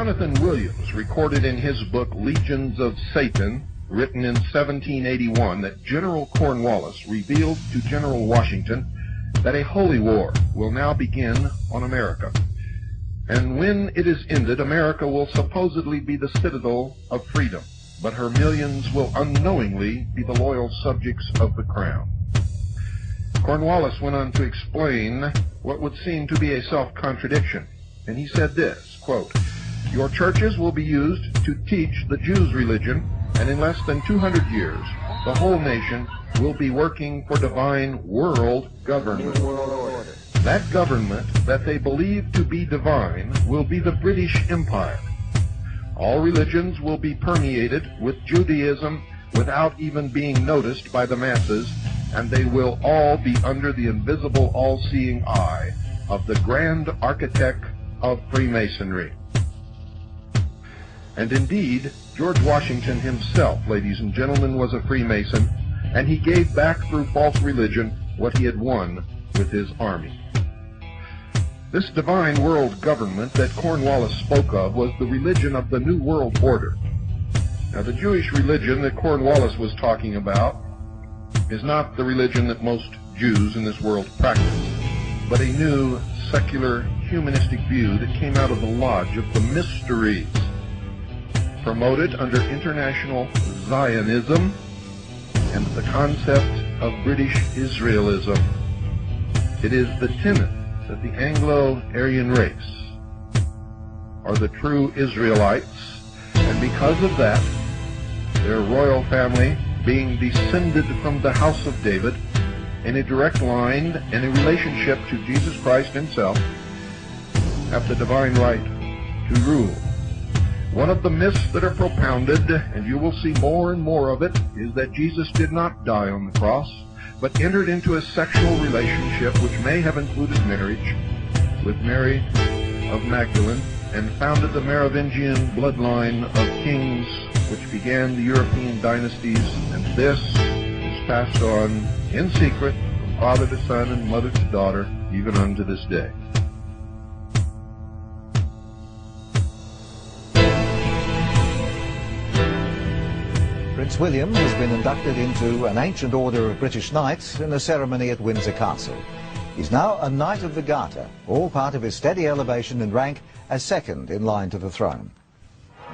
Jonathan Williams recorded in his book Legions of Satan, written in 1781, that General Cornwallis revealed to General Washington that a holy war will now begin on America. And when it is ended, America will supposedly be the citadel of freedom, but her millions will unknowingly be the loyal subjects of the crown. Cornwallis went on to explain what would seem to be a self-contradiction, and he said this, quote, "Your churches will be used to teach the Jews' religion, and in less than 200 years, the whole nation will be working for divine world government. That government that they believe to be divine will be the British Empire. All religions will be permeated with Judaism without even being noticed by the masses, and they will all be under the invisible all-seeing eye of the grand architect of Freemasonry." And indeed, George Washington himself, ladies and gentlemen, was a Freemason, and he gave back through false religion what he had won with his army. This divine world government that Cornwallis spoke of was the religion of the New World Order. Now, the Jewish religion that Cornwallis was talking about is not the religion that most Jews in this world practice, but a new, secular, humanistic view that came out of the Lodge of the Mysteries, promoted under international Zionism and the concept of British Israelism. It is the tenet that the Anglo-Aryan race are the true Israelites, and because of that, their royal family, being descended from the house of David in a direct line and a relationship to Jesus Christ himself, have the divine right to rule. One of the myths that are propounded, and you will see more and more of it, is that Jesus did not die on the cross, but entered into a sexual relationship which may have included marriage with Mary of Magdalene, and founded the Merovingian bloodline of kings which began the European dynasties, and this is passed on in secret from father to son and mother to daughter, even unto this day. Prince William has been inducted into an ancient order of British Knights in a ceremony at Windsor Castle. He's now a Knight of the Garter, all part of his steady elevation in rank as second in line to the throne.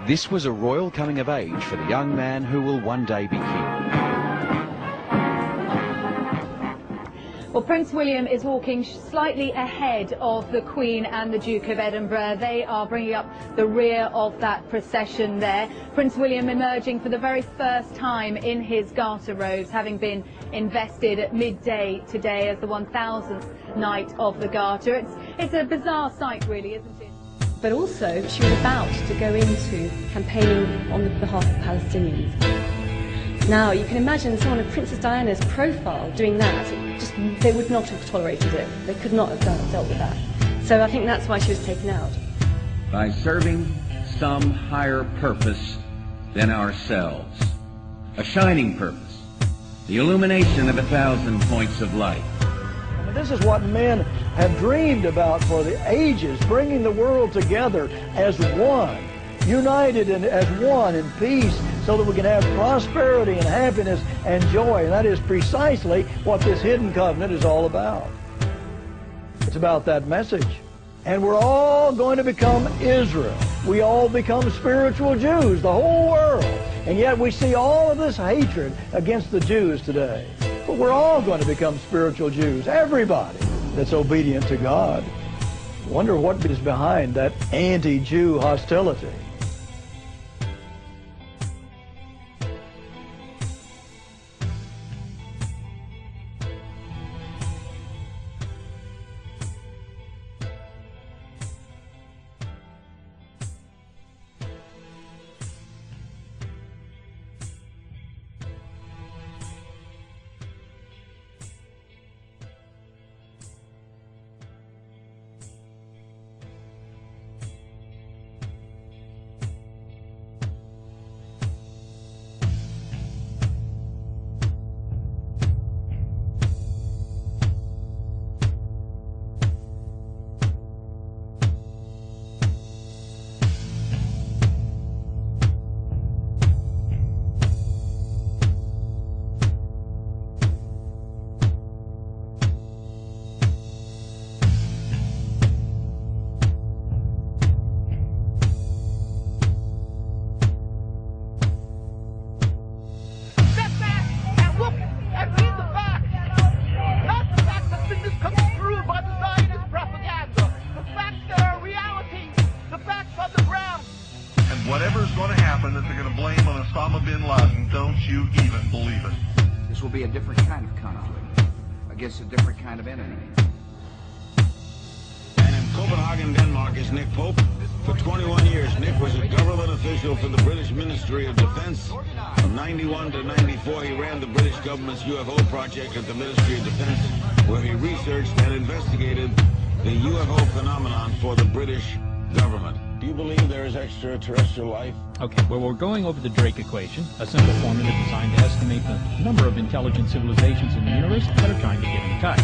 This was a royal coming of age for the young man who will one day be king. Well, Prince William is walking slightly ahead of the Queen and the Duke of Edinburgh. They are bringing up the rear of that procession there. Prince William emerging for the very first time in his garter robes, having been invested at midday today as the 1,000th Knight of the Garter. It's a bizarre sight, really, isn't it? But also, she was about to go into campaigning on behalf of Palestinians. Now, you can imagine someone of Princess Diana's profile doing that. They would not have tolerated it. They could not have dealt with that. So I think that's why she was taken out. By serving some higher purpose than ourselves. A shining purpose. The illumination of 1,000 points of light. I mean, this is what men have dreamed about for the ages, bringing the world together as one, united and as one in peace, so that we can have prosperity and happiness and joy. And that is precisely what this hidden covenant is all about. It's about that message. And we're all going to become Israel. We all become spiritual Jews, the whole world. And yet we see all of this hatred against the Jews today. But we're all going to become spiritual Jews, everybody that's obedient to God. Wonder what is behind that anti-Jew hostility. be a different kind of conflict against a different kind of enemy. And in Copenhagen, Denmark is Nick Pope. For 21 years, Nick was a government official for the British Ministry of Defense. From 91 to 94, he ran the British government's UFO project at the Ministry of Defense, where he researched and investigated the UFO phenomenon for the British government. Do you believe there is extraterrestrial life? Okay, well, we're going over the Drake equation, a simple formula designed to estimate the number of intelligent civilizations in the universe that are trying to get in touch,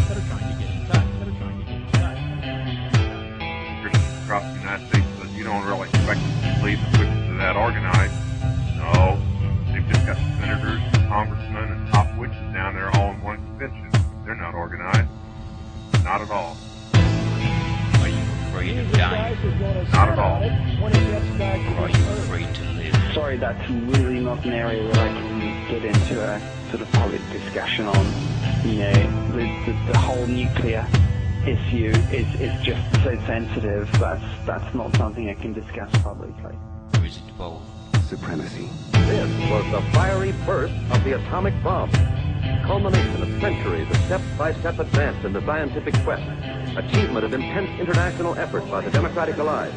Christians across the United States says you don't really expect them to believe the witches are that organized. No, they've just got senators, congressmen, and top witches down there all in one convention. They're not organized. Not at all. Are you afraid of dying? Not at all. Or are you afraid to live? Sorry, that's really not an area where I can get into a sort of public discussion on. You know, the whole nuclear issue is just so sensitive. That's not something I can discuss publicly. Or is it both? Supremacy. This was the fiery burst of the atomic bomb. Culmination of centuries of step-by-step advance in the scientific quest. Achievement of intense international effort by the Democratic Allies.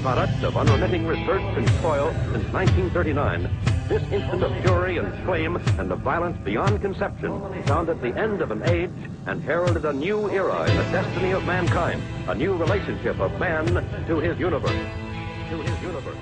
Product of unremitting research and toil since 1939. This instant of fury and flame and of violence beyond conception sounded the end of an age and heralded a new era in the destiny of mankind. A new relationship of man to his universe. To his universe.